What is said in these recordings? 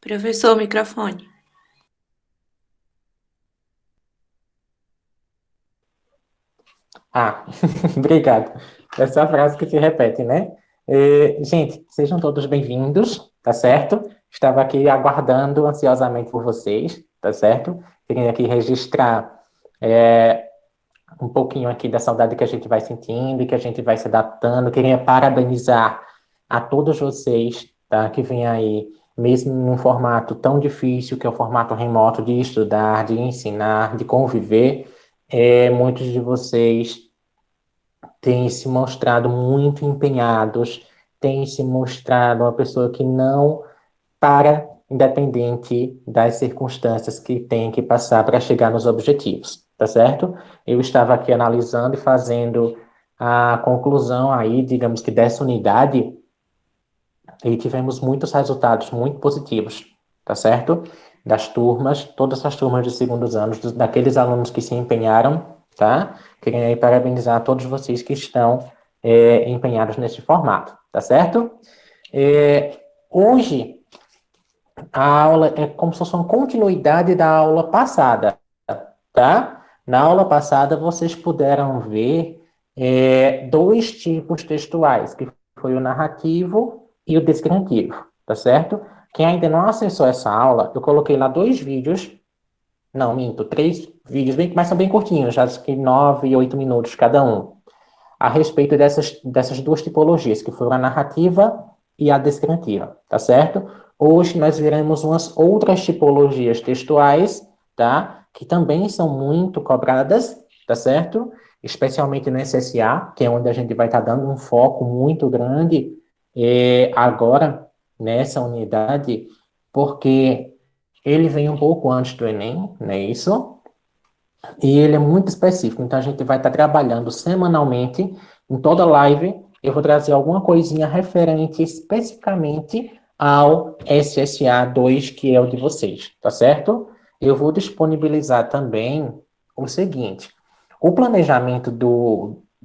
Professor, microfone. Ah, obrigado. Essa frase que se repete, né? Gente, sejam todos bem-vindos, tá certo? Estava aqui aguardando ansiosamente por vocês, tá certo? Queria aqui registrar um pouquinho aqui da saudade que a gente vai sentindo e que a gente vai se adaptando. Queria parabenizar a todos vocês, tá? Que vem aí, mesmo num formato tão difícil, que é o formato remoto de estudar, de ensinar, de conviver. Muitos de vocês têm se mostrado muito empenhados, têm se mostrado uma pessoa que não para, independente das circunstâncias que tem que passar para chegar nos objetivos, tá certo? Eu estava aqui analisando e fazendo a conclusão aí, digamos que dessa unidade, e tivemos muitos resultados muito positivos, tá certo? Das turmas, todas as turmas de segundos anos, daqueles alunos que se empenharam, tá? Queria aí parabenizar todos vocês que estão empenhados neste formato, tá certo? Hoje, a aula é como se fosse uma continuidade da aula passada, tá? Na aula passada, vocês puderam ver dois tipos textuais, que foi o narrativo e o descritivo, tá certo? Quem ainda não acessou essa aula, eu coloquei lá dois vídeos, não, minto, três vídeos, mas são bem curtinhos, já acho que 9 e 8 minutos cada um, a respeito dessas duas tipologias, que foram a narrativa e a descritiva, tá certo? Hoje nós veremos umas outras tipologias textuais, tá? Que também são muito cobradas, tá certo? Especialmente no SSA, que é onde a gente vai estar dando um foco muito grande agora nessa unidade, porque ele vem um pouco antes do Enem, não é isso? E ele é muito específico, então a gente vai estar trabalhando semanalmente, em toda live, eu vou trazer alguma coisinha referente especificamente ao SSA 2, que é o de vocês, tá certo? Eu vou disponibilizar também o seguinte, o planejamento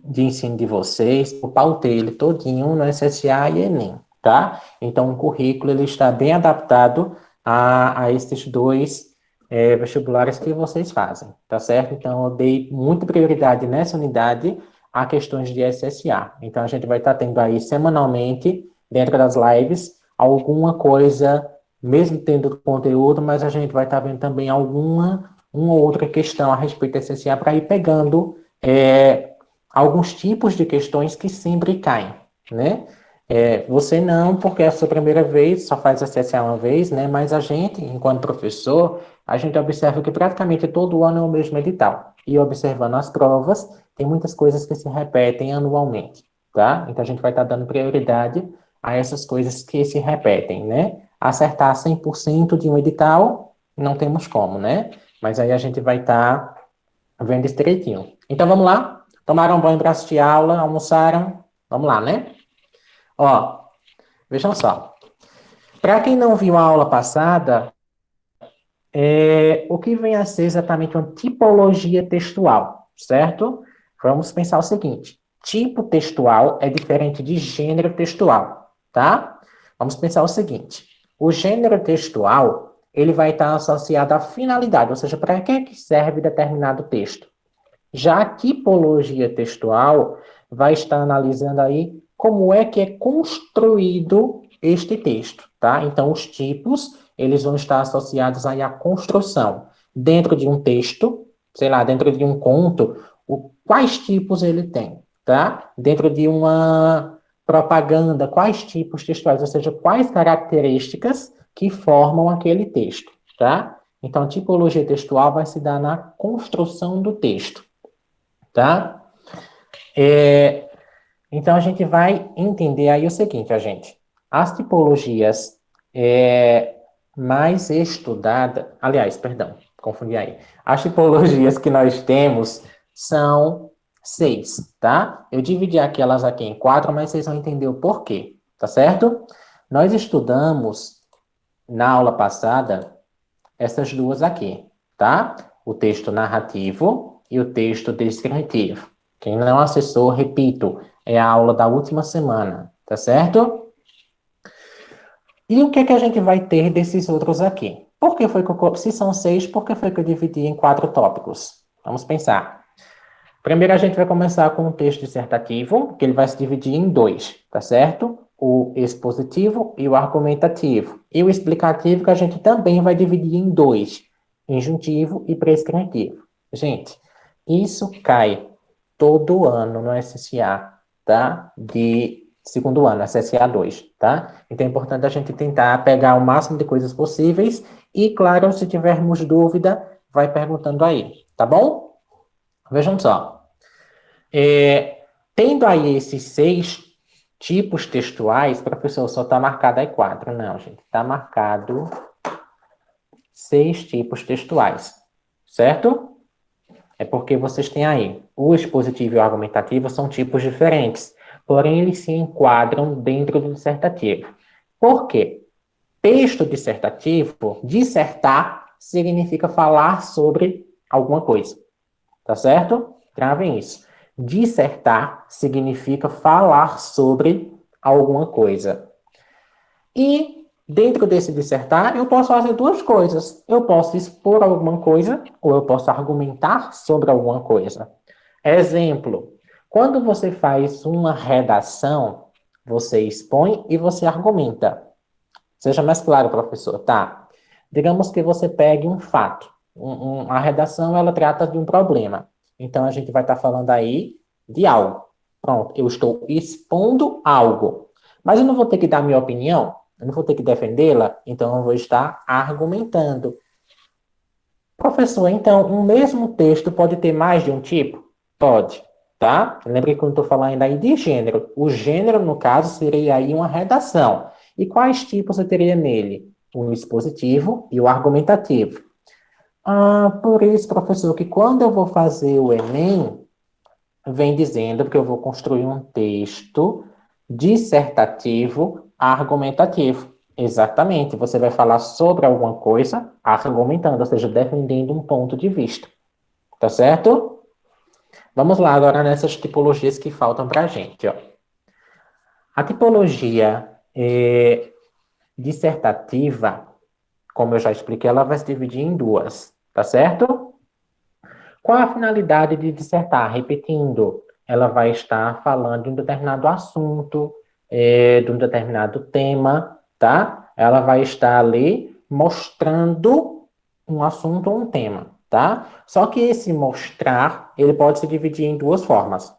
de ensino de vocês, eu pautei ele todinho no SSA e Enem, tá? Então o currículo ele está bem adaptado a esses dois vestibulares que vocês fazem, tá certo? Então, eu dei muita prioridade nessa unidade a questões de SSA. Então, a gente vai estar tendo aí semanalmente, dentro das lives, alguma coisa, mesmo tendo conteúdo, mas a gente vai estar vendo também uma ou outra questão a respeito do SSA para ir pegando alguns tipos de questões que sempre caem, né? Você não, porque é a sua primeira vez, só faz SSA uma vez, né? Mas a gente, enquanto professor, a gente observa que praticamente todo ano é o mesmo edital. E observando as provas, tem muitas coisas que se repetem anualmente, tá? Então a gente vai estar dando prioridade a essas coisas que se repetem, né? Acertar 100% de um edital, não temos como, né? Mas aí a gente vai estar vendo estreitinho. Então vamos lá? Tomaram um banho para assistir a aula, almoçaram? Vamos lá, né? Ó, vejam só. Para quem não viu a aula passada, o que vem a ser exatamente uma tipologia textual, certo? Vamos pensar o seguinte: tipo textual é diferente de gênero textual, tá? Vamos pensar o seguinte: o gênero textual ele vai estar associado à finalidade, ou seja, para que serve determinado texto. Já a tipologia textual vai estar analisando aí como é que é construído este texto, tá? Então, os tipos, eles vão estar associados aí à construção. Dentro de um texto, sei lá, dentro de um conto, quais tipos ele tem, tá? Dentro de uma propaganda, quais tipos textuais, ou seja, quais características que formam aquele texto, tá? Então, a tipologia textual vai se dar na construção do texto, tá? É, então a gente vai entender aí o seguinte, a gente. As tipologias é, mais estudadas, aliás, perdão, confundi aí. As tipologias que nós temos são seis, tá? Eu dividi aquelas aqui em quatro, mas vocês vão entender o porquê, tá certo? Nós estudamos na aula passada essas duas aqui, tá? O texto narrativo e o texto descritivo. Quem não acessou, repito, é a aula da última semana, tá certo? E o que é que a gente vai ter desses outros aqui? Por que foi que se são 6, por que foi que eu dividi em 4 tópicos? Vamos pensar. Primeiro a gente vai começar com o texto dissertativo, que ele vai se dividir em 2, tá certo? O expositivo e o argumentativo. E o explicativo que a gente também vai dividir em 2, injuntivo e prescritivo. Gente, isso cai todo ano no SSA, tá? De segundo ano, SSA 2, tá? Então é importante a gente tentar pegar o máximo de coisas possíveis e, claro, se tivermos dúvida, vai perguntando aí, tá bom? Vejam só. Tendo aí esses 6 tipos textuais, professor, só está marcado aí 4. Não, gente, está marcado 6 tipos textuais, certo? É porque vocês têm aí o expositivo e o argumentativo são tipos diferentes, porém eles se enquadram dentro do dissertativo. Por quê? Texto dissertativo, dissertar, significa falar sobre alguma coisa, tá certo? Gravem isso. Dissertar significa falar sobre alguma coisa. E dentro desse dissertar, eu posso fazer 2 coisas. Eu posso expor alguma coisa, ou eu posso argumentar sobre alguma coisa. Exemplo: quando você faz uma redação, você expõe e você argumenta. Seja mais claro, professor, tá? Digamos que você pegue um fato. A redação, ela trata de um problema. Então, a gente vai estar falando aí de algo. Pronto, eu estou expondo algo. Mas eu não vou ter que dar minha opinião, eu não vou ter que defendê-la, então eu vou estar argumentando. Professor, então, um mesmo texto pode ter mais de um tipo? Pode, tá? Lembre que eu estou falando aí de gênero. O gênero, no caso, seria aí uma redação. E quais tipos eu teria nele? O expositivo e o argumentativo. Por isso, professor, que quando eu vou fazer o Enem, vem dizendo que eu vou construir um texto dissertativo argumentativo. Exatamente, você vai falar sobre alguma coisa argumentando, ou seja, defendendo um ponto de vista. Tá certo? Vamos lá agora nessas tipologias que faltam para a gente. Ó. A tipologia dissertativa, como eu já expliquei, ela vai se dividir em 2, tá certo? Qual a finalidade de dissertar? Repetindo, ela vai estar falando de um determinado assunto, de um determinado tema, tá? Ela vai estar ali mostrando um assunto ou um tema, tá? Só que esse mostrar, ele pode se dividir em 2 formas.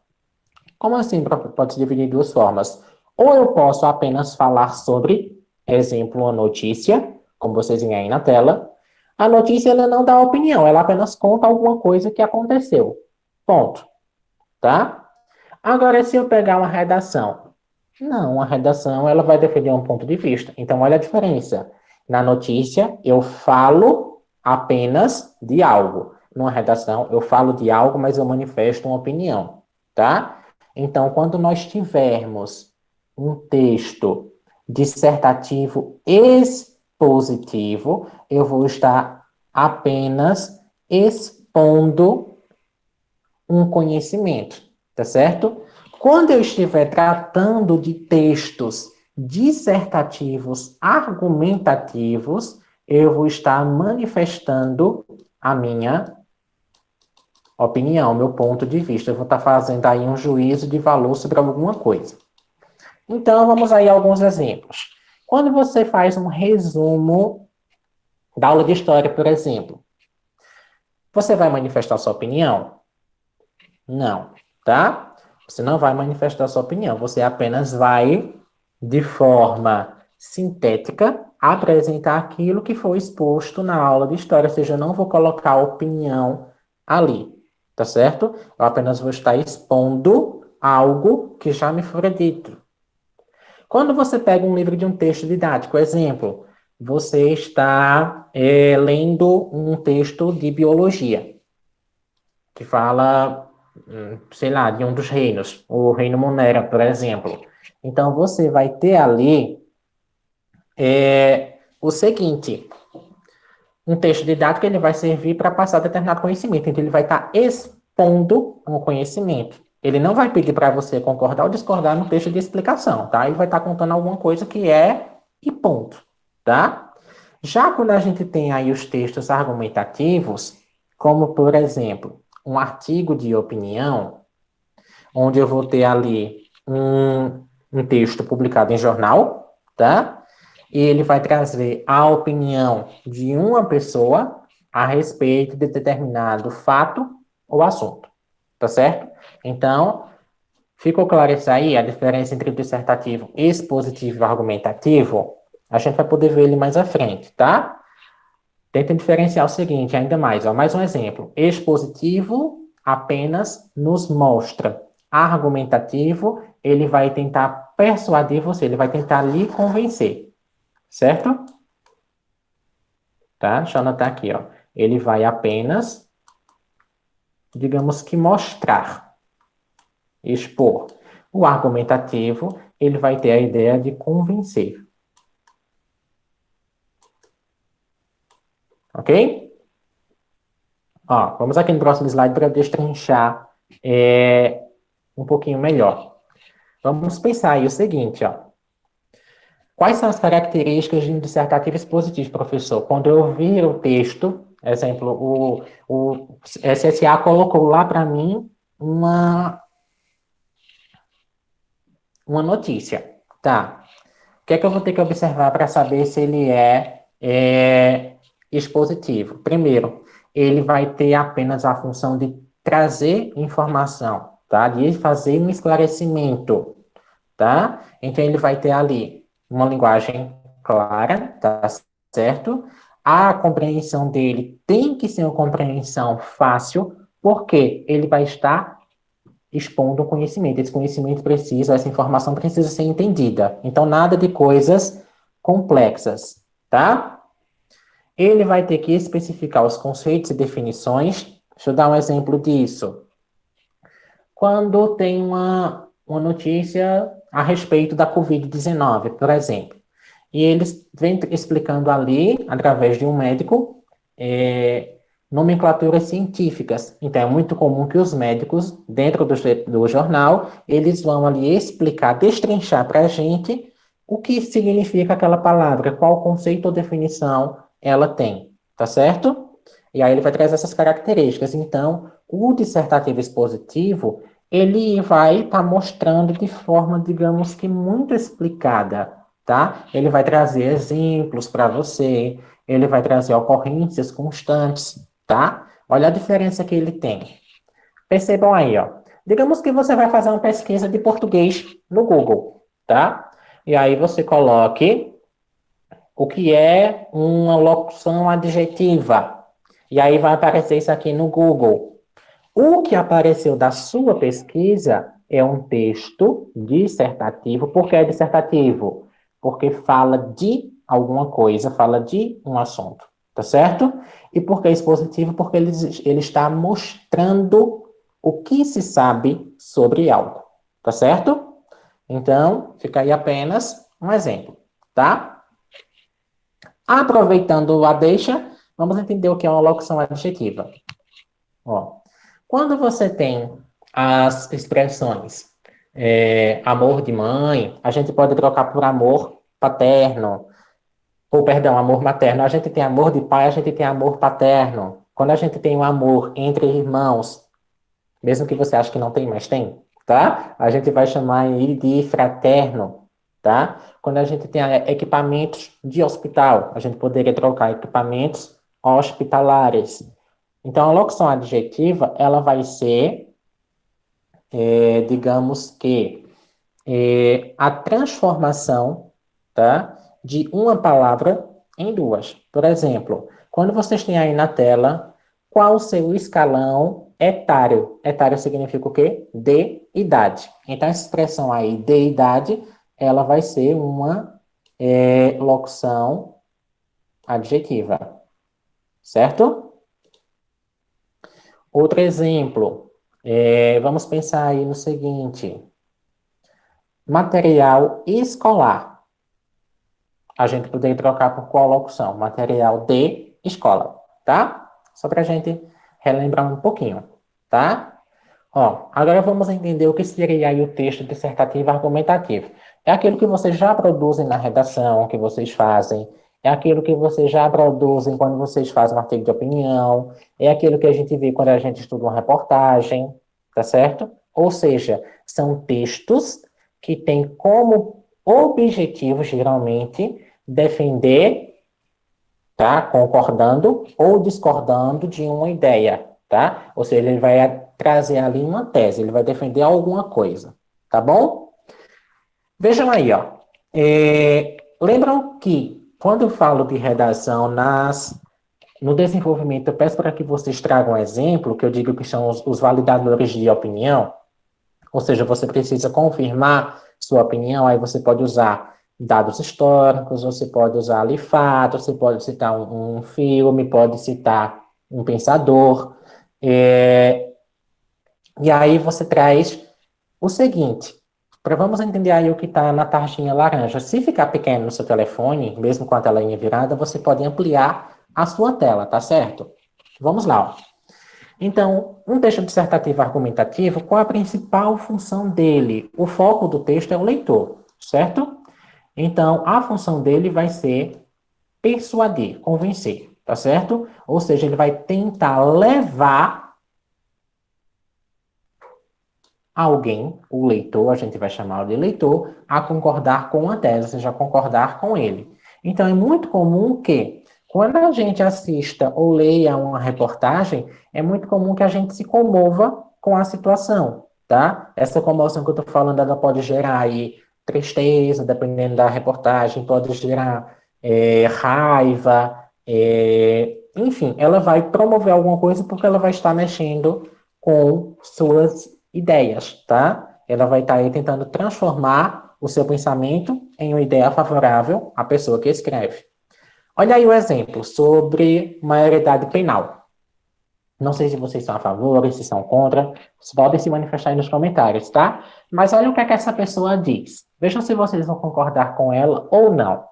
Como assim pode se dividir em 2 formas? Ou eu posso apenas falar sobre, exemplo, uma notícia, como vocês veem aí na tela. A notícia ela não dá opinião, ela apenas conta alguma coisa que aconteceu. Ponto. Tá? Agora, se eu pegar uma redação, não, a redação ela vai defender um ponto de vista. Então, olha a diferença. Na notícia, eu falo apenas de algo. Numa redação, eu falo de algo, mas eu manifesto uma opinião. Tá? Então, quando nós tivermos um texto dissertativo expositivo, eu vou estar apenas expondo um conhecimento, tá certo? Quando eu estiver tratando de textos dissertativos argumentativos, eu vou estar manifestando a minha opinião, meu ponto de vista. Eu vou estar fazendo aí um juízo de valor sobre alguma coisa. Então, vamos aí a alguns exemplos. Quando você faz um resumo da aula de história, por exemplo, você vai manifestar sua opinião? Não, tá? Você não vai manifestar sua opinião, você apenas vai, de forma sintética, apresentar aquilo que foi exposto na aula de história, ou seja, eu não vou colocar opinião ali, tá certo? Eu apenas vou estar expondo algo que já me foi dito. Quando você pega um livro de um texto didático, exemplo, você está lendo um texto de biologia, que fala, sei lá, de um dos reinos, o reino Monera, por exemplo. Então, você vai ter ali o seguinte, um texto didático ele vai servir para passar determinado conhecimento, então ele vai estar expondo um conhecimento. Ele não vai pedir para você concordar ou discordar no texto de explicação, tá? Ele vai estar contando alguma coisa que é e ponto, tá? Já quando a gente tem aí os textos argumentativos, como, por exemplo, um artigo de opinião, onde eu vou ter ali um texto publicado em jornal, tá? E ele vai trazer a opinião de uma pessoa a respeito de determinado fato ou assunto, tá certo? Então, ficou claro isso aí, a diferença entre dissertativo expositivo e argumentativo? A gente vai poder ver ele mais à frente, tá? Tenta diferenciar o seguinte, ainda mais, ó, mais um exemplo. Expositivo apenas nos mostra. Argumentativo, ele vai tentar persuadir você, ele vai tentar lhe convencer, certo? Tá? Deixa eu anotar aqui, ó. Ele vai apenas, digamos que mostrar, expor. O argumentativo, ele vai ter a ideia de convencer. Ok? Ó, vamos aqui no próximo slide para destrinchar um pouquinho melhor. Vamos pensar aí o seguinte, ó. Quais são as características de um dissertativo expositivo, professor? Quando eu vir o texto, exemplo, o SSA colocou lá para mim uma notícia, tá? O que é que eu vou ter que observar para saber se ele é expositivo? Primeiro, ele vai ter apenas a função de trazer informação, tá? De fazer um esclarecimento, tá? Então, ele vai ter ali uma linguagem clara, tá certo? A compreensão dele tem que ser uma compreensão fácil, porque ele vai estar expondo o conhecimento. Esse conhecimento precisa, essa informação precisa ser entendida. Então, nada de coisas complexas, tá? Ele vai ter que especificar os conceitos e definições. Deixa eu dar um exemplo disso. Quando tem uma notícia a respeito da Covid-19, por exemplo, e eles vêm explicando ali, através de um médico, nomenclaturas científicas. Então, é muito comum que os médicos, dentro do jornal, eles vão ali explicar, destrinchar para a gente o que significa aquela palavra, qual conceito ou definição ela tem, tá certo? E aí ele vai trazer essas características. Então, o dissertativo expositivo, ele vai estar mostrando de forma, digamos que muito explicada, tá? Ele vai trazer exemplos para você, ele vai trazer ocorrências constantes, tá? Olha a diferença que ele tem. Percebam aí, ó. Digamos que você vai fazer uma pesquisa de português no Google, tá? E aí você coloque o que é uma locução adjetiva. E aí vai aparecer isso aqui no Google. O que apareceu da sua pesquisa é um texto dissertativo. Por que é dissertativo? Porque fala de alguma coisa, fala de um assunto, tá certo? E por que é expositivo? Porque ele está mostrando o que se sabe sobre algo, tá certo? Então, fica aí apenas um exemplo, tá? Aproveitando a deixa, vamos entender o que é uma locução adjetiva. Ó, quando você tem as expressões amor de mãe, a gente pode trocar por amor paterno, ou perdão, amor materno. A gente tem amor de pai, a gente tem amor paterno. Quando a gente tem um amor entre irmãos, mesmo que você ache que não tem, mas tem, tá? A gente vai chamar ele de fraterno, tá? Quando a gente tem equipamentos de hospital, a gente poderia trocar equipamentos hospitalares. Então, a locução adjetiva, ela vai ser, digamos que, a transformação, tá, de uma palavra em duas. Por exemplo, quando vocês têm aí na tela, qual o seu escalão etário? Etário significa o quê? De idade. Então, essa expressão aí, de idade, ela vai ser uma locução adjetiva, certo? Outro exemplo, vamos pensar aí no seguinte: material escolar. A gente poderia trocar por qual locução? Material de escola, tá? Só para a gente relembrar um pouquinho, tá? Ó, agora vamos entender o que seria aí o texto dissertativo argumentativo. É aquilo que vocês já produzem na redação, que vocês fazem é aquilo que vocês já produzem quando vocês fazem um artigo de opinião, é aquilo que a gente vê quando a gente estuda uma reportagem, tá certo? Ou seja, são textos que têm como objetivo, geralmente, defender, tá? Concordando ou discordando de uma ideia, tá? Ou seja, ele vai trazer ali uma tese, ele vai defender alguma coisa, tá bom? Vejam aí, ó. Lembram que quando eu falo de redação no desenvolvimento, eu peço para que vocês tragam um exemplo, que eu digo que são os validadores de opinião, ou seja, você precisa confirmar sua opinião, aí você pode usar dados históricos, você pode usar ali fatos, você pode citar um filme, pode citar um pensador, e aí você traz o seguinte, vamos entender aí o que está na tarjinha laranja. Se ficar pequeno no seu telefone, mesmo com a telinha virada, você pode ampliar a sua tela, tá certo? Vamos lá, ó. Então, um texto dissertativo argumentativo, qual a principal função dele? O foco do texto é o leitor, certo? Então, a função dele vai ser persuadir, convencer, tá certo? Ou seja, ele vai tentar levar alguém, o leitor, a gente vai chamar de leitor, a concordar com a tese, ou seja, a concordar com ele. Então, é muito comum que, quando a gente assista ou leia uma reportagem, é muito comum que a gente se comova com a situação, tá? Essa comoção que eu estou falando, ela pode gerar aí tristeza, dependendo da reportagem, pode gerar raiva, enfim, ela vai promover alguma coisa porque ela vai estar mexendo com suas ideias, tá? Ela vai estar aí tentando transformar o seu pensamento em uma ideia favorável à pessoa que escreve. Olha aí o exemplo sobre maioridade penal. Não sei se vocês são a favor, se são contra, vocês podem se manifestar aí nos comentários, tá? Mas olha o que é que essa pessoa diz. Vejam se vocês vão concordar com ela ou não.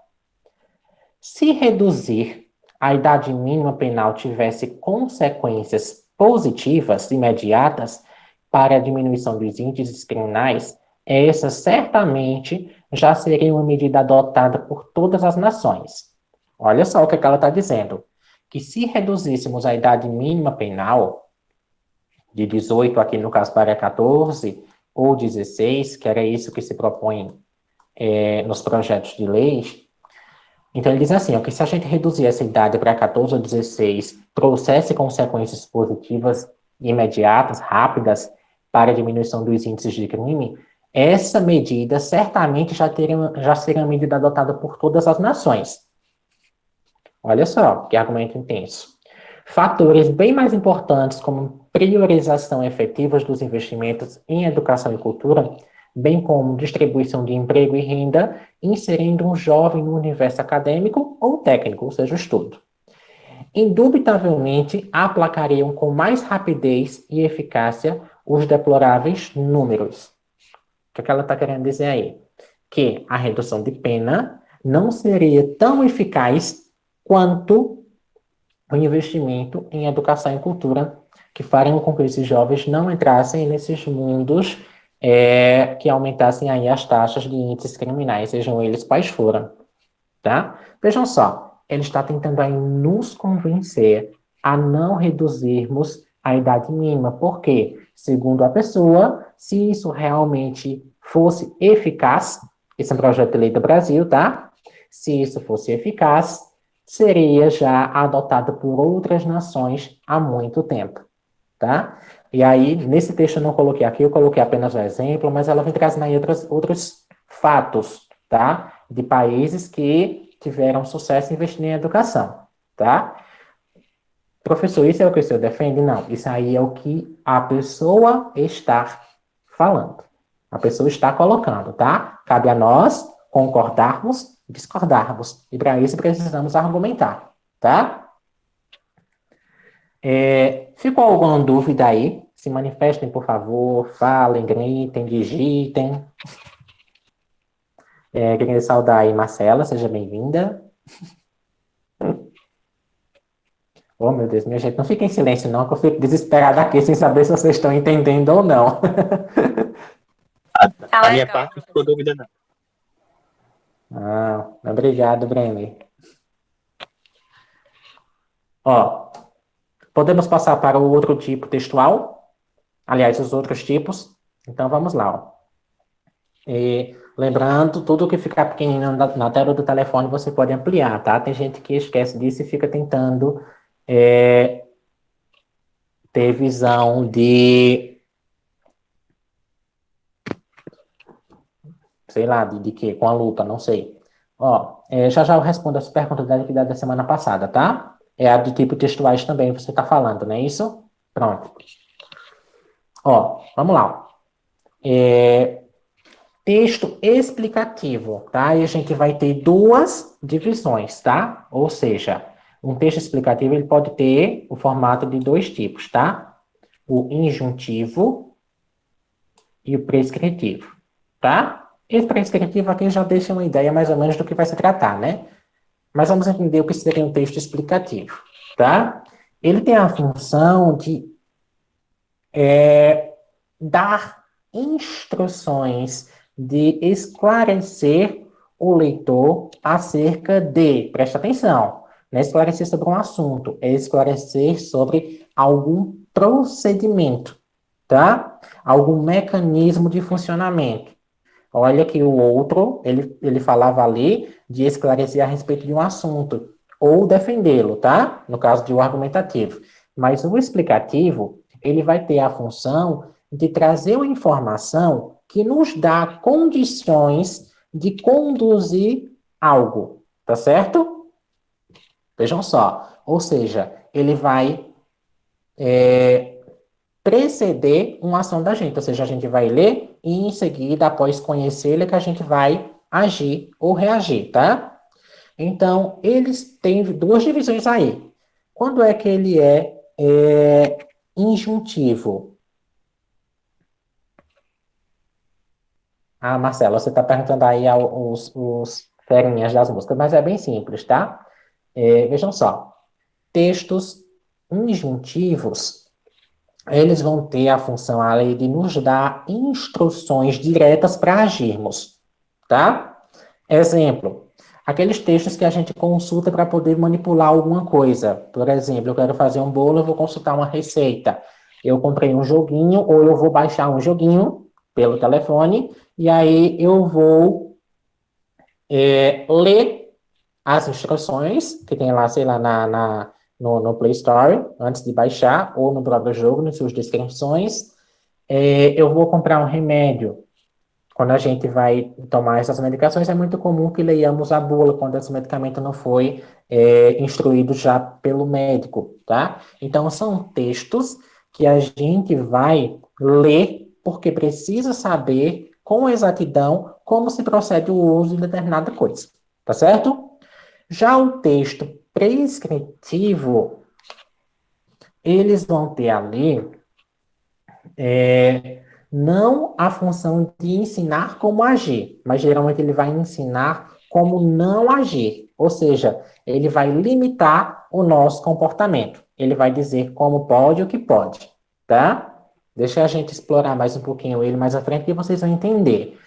Se reduzir a idade mínima penal tivesse consequências positivas, imediatas, para a diminuição dos índices criminais, essa certamente já seria uma medida adotada por todas as nações. Olha só o que ela está dizendo, que se reduzíssemos a idade mínima penal, de 18 aqui no caso para 14, ou 16, que era isso que se propõe nos projetos de lei, então ele diz assim, ó, que se a gente reduzir essa idade para 14 ou 16, trouxesse consequências positivas, imediatas, rápidas, para a diminuição dos índices de crime, essa medida certamente já seria uma medida adotada por todas as nações. Olha só, que argumento intenso. Fatores bem mais importantes, como priorização efetiva dos investimentos em educação e cultura, bem como distribuição de emprego e renda, inserindo um jovem no universo acadêmico ou técnico, ou seja, o estudo. Indubitavelmente, aplacariam com mais rapidez e eficácia os deploráveis números. O que ela está querendo dizer aí? Que a redução de pena não seria tão eficaz quanto o investimento em educação e cultura, que fariam com que esses jovens não entrassem nesses mundos que aumentassem aí as taxas de índices criminais, sejam eles quais forem, tá? Vejam só, ele está tentando aí nos convencer a não reduzirmos a idade mínima, porque, segundo a pessoa, se isso realmente fosse eficaz, esse é um projeto de lei do Brasil, tá? Se isso fosse eficaz, seria já adotado por outras nações há muito tempo, tá? E aí, nesse texto eu não coloquei aqui, eu coloquei apenas um exemplo, mas ela vem trazendo aí outros fatos, tá? De países que tiveram sucesso investindo em educação, tá? Professor, isso é o que o senhor defende? Não, isso aí é o que a pessoa está falando. A pessoa está colocando, tá? Cabe a nós concordarmos e discordarmos. E para isso precisamos argumentar, tá? Ficou alguma dúvida aí? Se manifestem, por favor, falem, gritem, digitem. Queria saudar aí Marcela, seja bem-vinda. Oh, meu Deus, minha gente, não fique em silêncio não, que eu fico desesperada aqui sem saber se vocês estão entendendo ou não. A minha parte não ficou dúvida, não. Ah, obrigado, Brenner. Ó, podemos passar para o outro tipo textual? Aliás, os outros tipos. Então, vamos lá, ó. E, lembrando, tudo que ficar pequenininho na tela do telefone você pode ampliar, tá? Tem gente que esquece disso e fica tentando é, ter visão de, sei lá, de quê? Com a lupa, não sei. Ó, já já eu respondo as perguntas da atividade da semana passada, tá? É a de tipo textuais também, você está falando, não é isso? Pronto. Ó, vamos lá. É, texto explicativo, tá? E a gente vai ter duas divisões, tá? Ou seja, um texto explicativo ele pode ter o formato de dois tipos, tá? O injuntivo e o prescritivo, tá? Esse prescritivo aqui já deixa uma ideia mais ou menos do que vai se tratar, né? Mas vamos entender o que seria um texto explicativo, tá? Ele tem a função de dar instruções, de esclarecer o leitor acerca de, presta atenção, não é esclarecer sobre um assunto, é esclarecer sobre algum procedimento, tá? Algum mecanismo de funcionamento. Olha que o outro, ele falava ali de esclarecer a respeito de um assunto, ou defendê-lo, tá? No caso de um argumentativo. Mas o explicativo, ele vai ter a função de trazer uma informação que nos dá condições de conduzir algo, tá certo? Vejam só. Ou seja, ele vai preceder uma ação da gente, ou seja, a gente vai ler e em seguida, após conhecê-la, que a gente vai agir ou reagir, tá? Então, eles têm duas divisões aí. Quando é que ele é injuntivo? Ah, Marcelo, você está perguntando aí os ferinhas das músicas, mas é bem simples, tá? Vejam só, textos injuntivos eles vão ter a função ali de nos dar instruções diretas para agirmos, tá? Exemplo, aqueles textos que a gente consulta para poder manipular alguma coisa. Por exemplo, eu quero fazer um bolo, eu vou consultar uma receita. Eu comprei um joguinho, ou eu vou baixar um joguinho pelo telefone, e aí eu vou ler as instruções que tem lá, sei lá, no Play Store, antes de baixar, ou no próprio jogo, nas suas descrições. Eu vou comprar um remédio. Quando a gente vai tomar essas medicações, é muito comum que leiamos a bula quando esse medicamento não foi instruído já pelo médico, tá? Então, são textos que a gente vai ler porque precisa saber com exatidão como se procede o uso de determinada coisa, tá certo? Já o texto prescritivo, eles vão ter ali não a função de ensinar como agir, mas geralmente ele vai ensinar como não agir. Ou seja, ele vai limitar o nosso comportamento. Ele vai dizer como pode e o que pode, tá? Deixa a gente explorar mais um pouquinho ele mais à frente e vocês vão entender.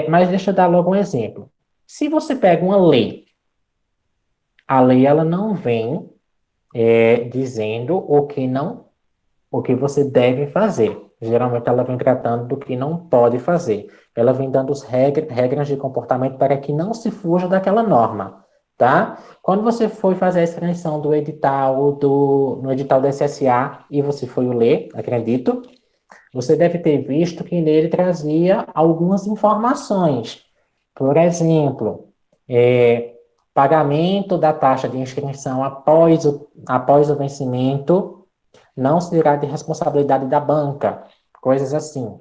Mas deixa eu dar logo um exemplo. Se você pega uma lei, a lei ela não vem dizendo o que você deve fazer. Geralmente ela vem tratando do que não pode fazer. Ela vem dando regras de comportamento para que não se fuja daquela norma, tá? Quando você foi fazer a inscrição do edital no edital do SSA e você foi o ler, acredito, você deve ter visto que nele trazia algumas informações. Por exemplo, pagamento da taxa de inscrição após o vencimento não será de responsabilidade da banca, coisas assim,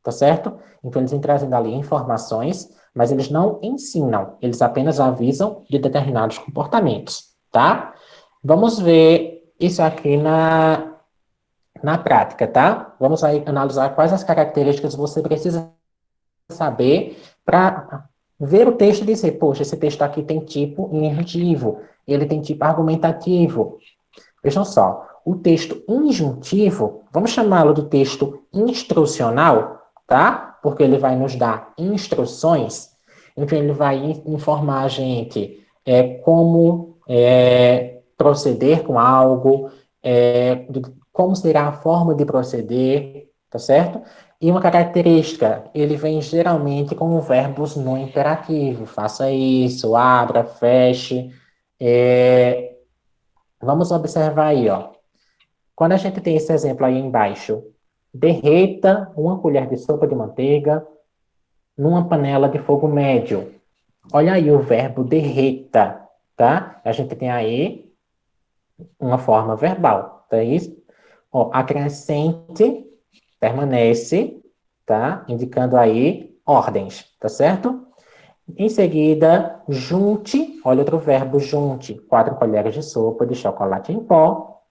tá certo? Então, eles vêm trazendo ali informações, mas eles não ensinam, eles apenas avisam de determinados comportamentos, tá? Vamos ver isso aqui na prática, tá? Vamos aí analisar quais as características você precisa saber para ver o texto e dizer, poxa, esse texto aqui tem tipo injuntivo, ele tem tipo argumentativo. Vejam só, o texto injuntivo, vamos chamá-lo de texto instrucional, tá? Porque ele vai nos dar instruções, então ele vai informar a gente como proceder com algo, como será a forma de proceder, tá certo? E uma característica, ele vem geralmente com verbos no imperativo. Faça isso, abra, feche. Vamos observar aí, ó. Quando a gente tem esse exemplo aí embaixo, derreta uma colher de sopa de manteiga numa panela de fogo médio. Olha aí o verbo derreta, tá? A gente tem aí uma forma verbal, tá isso? Ó, acrescente, permanece, tá? Indicando aí ordens, tá certo? Em seguida, junte, olha outro verbo, junte 4 colheres de sopa de chocolate em pó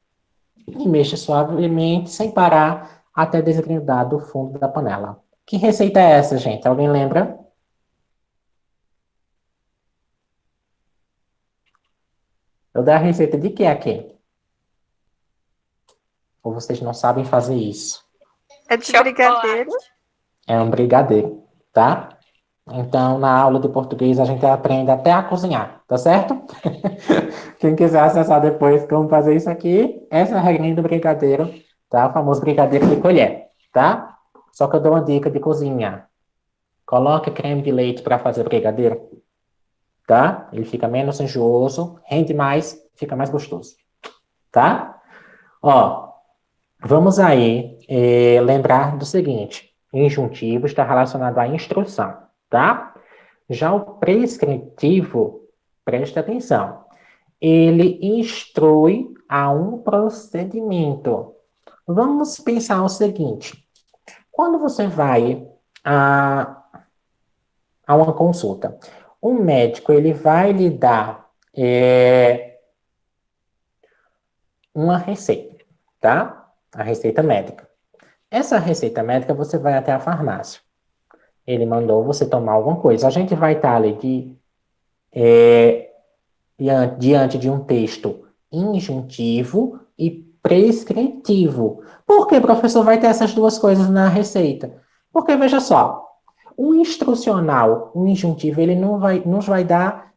e mexa suavemente, sem parar, até desgrudar do fundo da panela. Que receita é essa, gente? Alguém lembra? Eu dei a receita de que aqui? Ou vocês não sabem fazer isso? É de brigadeiro. É um brigadeiro, tá? Então, na aula de português, a gente aprende até a cozinhar, tá certo? Quem quiser acessar depois como fazer isso aqui, essa é a regrinha do brigadeiro, tá? O famoso brigadeiro de colher, tá? Só que eu dou uma dica de cozinha. Coloque creme de leite para fazer brigadeiro, tá? Ele fica menos enjooso, rende mais, fica mais gostoso, tá? Ó, vamos aí lembrar do seguinte: injuntivo está relacionado à instrução, tá? Já o prescritivo, preste atenção, ele instrui a um procedimento. Vamos pensar o seguinte: quando você vai a, a uma consulta, o médico ele vai lhe dar uma receita, tá? A receita médica. Essa receita médica você vai até a farmácia. Ele mandou você tomar alguma coisa. A gente vai estar ali diante de um texto injuntivo e prescritivo. Por que, professor, vai ter essas duas coisas na receita? Porque, veja só, o instrucional, o injuntivo, ele não vai, nos vai dar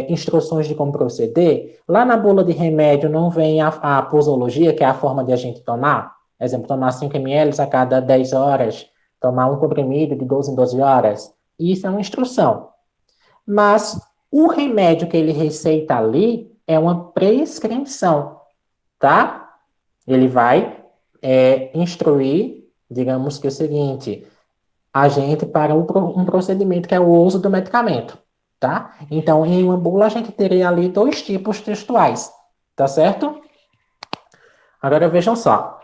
instruções de como proceder. Lá na bula de remédio não vem a posologia, que é a forma de a gente tomar. Exemplo, tomar 5 ml a cada 10 horas, tomar um comprimido de 12 em 12 horas. Isso é uma instrução. Mas o remédio que ele receita ali é uma prescrição, tá? Ele vai instruir, digamos que o seguinte, a gente para um procedimento que é o uso do medicamento, tá? Então, em uma bula, a gente teria ali 2 tipos textuais, tá certo? Agora vejam só,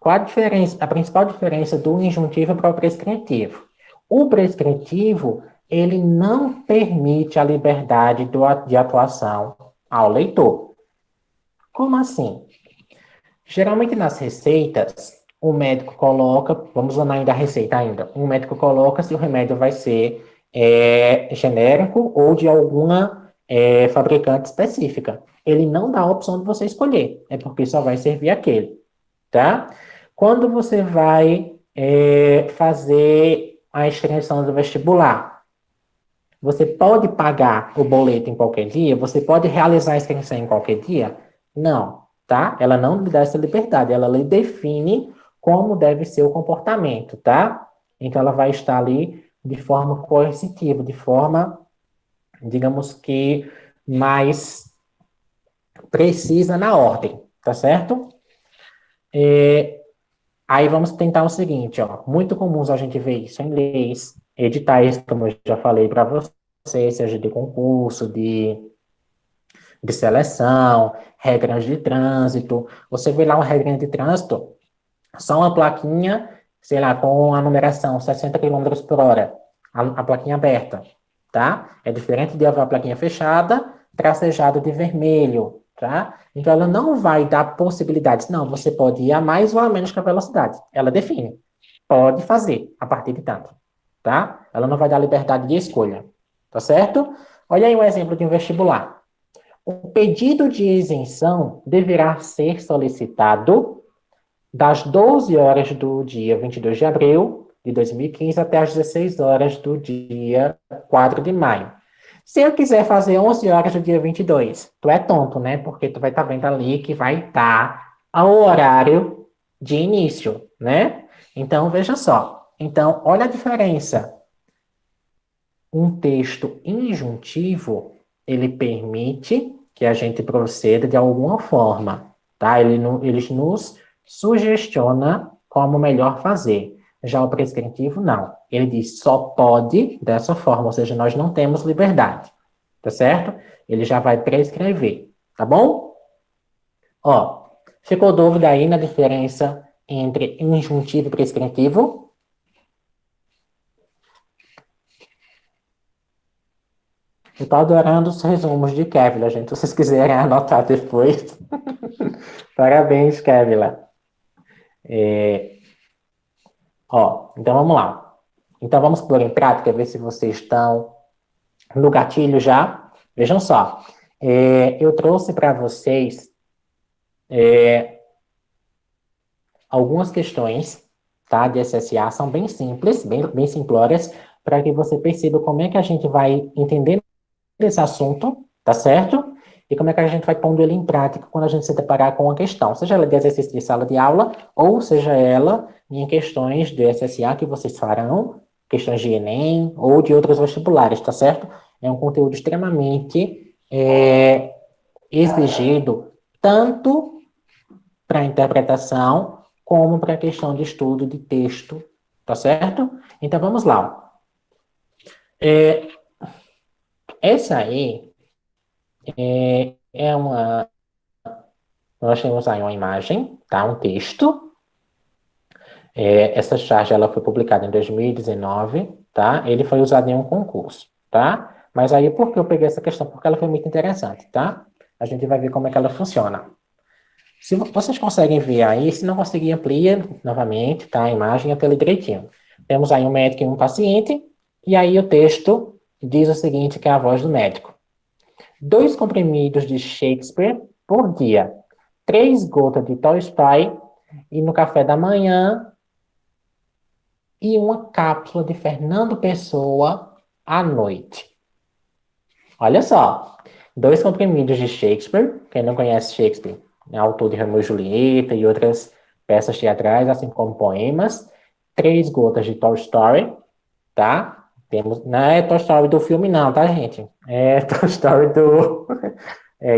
qual a diferença, a principal diferença do injuntivo para o prescritivo? O prescritivo, ele não permite a liberdade de atuação ao leitor. Como assim? Geralmente nas receitas, o médico coloca, vamos lá ainda a receita ainda, o médico coloca se o remédio vai ser genérico ou de alguma fabricante específica. Ele não dá a opção de você escolher, é porque só vai servir aquele, tá? Quando você vai fazer a inscrição do vestibular, você pode pagar o boleto em qualquer dia? Você pode realizar a inscrição em qualquer dia? Não, tá? Ela não lhe dá essa liberdade, ela lhe define como deve ser o comportamento, tá? Então, ela vai estar ali de forma coercitiva, de forma, digamos que, mais precisa na ordem, tá certo? Aí vamos tentar o seguinte, ó. Muito comuns a gente ver isso em leis, editais, como eu já falei para você, seja de concurso, de seleção, regras de trânsito. Você vê lá uma regra de trânsito, só uma plaquinha, sei lá, com a numeração 60 quilômetros por hora, a plaquinha aberta, tá? É diferente de haver a plaquinha fechada, tracejado de vermelho, tá? Então, ela não vai dar possibilidades. Não, você pode ir a mais ou a menos que a velocidade. Ela define. Pode fazer a partir de tanto, tá? Ela não vai dar liberdade de escolha, tá certo? Olha aí um exemplo de um vestibular. O pedido de isenção deverá ser solicitado das 12 horas do dia 22 de abril de 2015 até as 16 horas do dia 4 de maio. Se eu quiser fazer 11 horas do dia 22, tu é tonto, né? Porque tu vai estar vendo ali que vai estar ao horário de início, né? Então, veja só. Então, olha a diferença. Um texto injuntivo, ele permite que a gente proceda de alguma forma, tá? Ele nos sugestiona como melhor fazer. Já o prescritivo, não. Ele diz só pode dessa forma, ou seja, nós não temos liberdade, tá certo? Ele já vai prescrever, tá bom? Ó, ficou dúvida aí na diferença entre injuntivo e prescritivo? Eu tô adorando os resumos de Kevlar, gente. Se vocês quiserem anotar depois. Parabéns, Kevlar. Então vamos lá. Então vamos pôr em prática, ver se vocês estão no gatilho já. Vejam só. Eu trouxe para vocês algumas questões, tá, de SSA. São bem simples, bem simplórias, para que você perceba como é que a gente vai entender esse assunto, tá certo? E como é que a gente vai pondo ele em prática quando a gente se deparar com uma questão, seja ela de exercício de sala de aula, ou seja ela em questões do SSA que vocês farão, questões de Enem ou de outros vestibulares, tá certo? É um conteúdo extremamente exigido, tanto para interpretação como para a questão de estudo de texto, tá certo? Então vamos lá. Essa aí é uma. Nós temos aí uma imagem, tá? Um texto. Essa charge ela foi publicada em 2019, tá? Ele foi usado em um concurso, tá? Mas aí por que eu peguei essa questão? Porque ela foi muito interessante, tá? A gente vai ver como é que ela funciona. Se vocês conseguem ver aí, se não conseguir, amplia novamente, tá? A imagem até ali direitinho. Temos aí um médico e um paciente, e aí o texto diz o seguinte, que é a voz do médico. 2 comprimidos de Shakespeare por dia. 3 gotas de Tolstói e no café da manhã e uma cápsula de Fernando Pessoa à noite. Olha só, 2 comprimidos de Shakespeare, quem não conhece Shakespeare, é autor de Romeu e Julieta e outras peças teatrais, assim como poemas. 3 gotas de Tolstói, tá? Não é Tolstói do filme não, tá, gente? É Tolstói do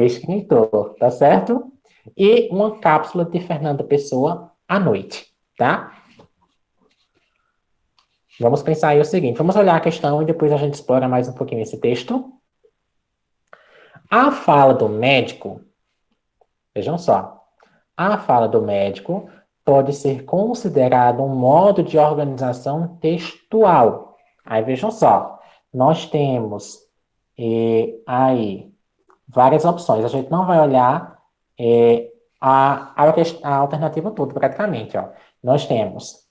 escritor, tá certo? E uma cápsula de Fernando Pessoa à noite, tá? Vamos pensar aí o seguinte, vamos olhar a questão e depois a gente explora mais um pouquinho esse texto. A fala do médico, vejam só, a fala do médico pode ser considerada um modo de organização textual. Aí vejam só, nós temos aí várias opções. A gente não vai olhar a alternativa toda, praticamente. Ó. Nós temos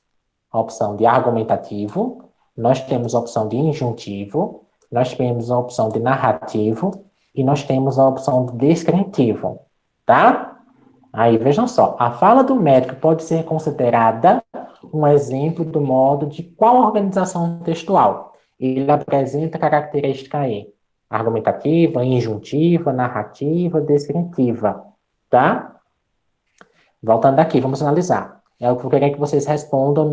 a opção de argumentativo, nós temos a opção de injuntivo, nós temos a opção de narrativo e nós temos a opção de descritivo, tá? Aí vejam só, a fala do médico pode ser considerada um exemplo do modo de qual organização textual? Ele apresenta característica aí, argumentativa, injuntiva, narrativa, descritiva, tá? Voltando aqui, vamos analisar. É o que eu queria que vocês respondam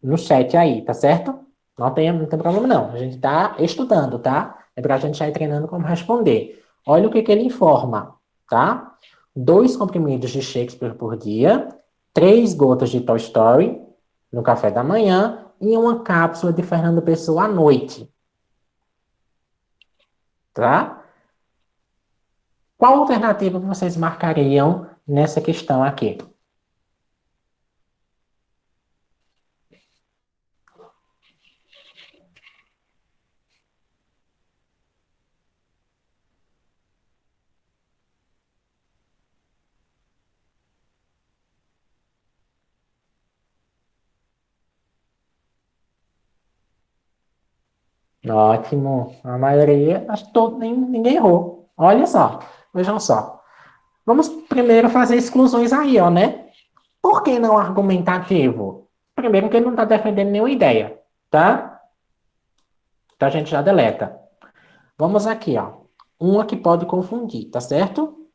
no chat aí, tá certo? Não tem problema não. A gente tá estudando, tá? É pra gente já ir treinando como responder. Olha o que ele informa, tá? 2 comprimidos de Shakespeare por dia, 3 gotas de Toy Story no café da manhã e uma cápsula de Fernando Pessoa à noite, tá? Qual alternativa vocês marcariam nessa questão aqui? Ótimo. A maioria, acho que ninguém errou. Olha só, vejam só. Vamos primeiro fazer exclusões aí, ó, né? Por que não argumentativo? Primeiro que ele não está defendendo nenhuma ideia, tá? Então a gente já deleta. Vamos aqui, ó. Uma que pode confundir, tá certo?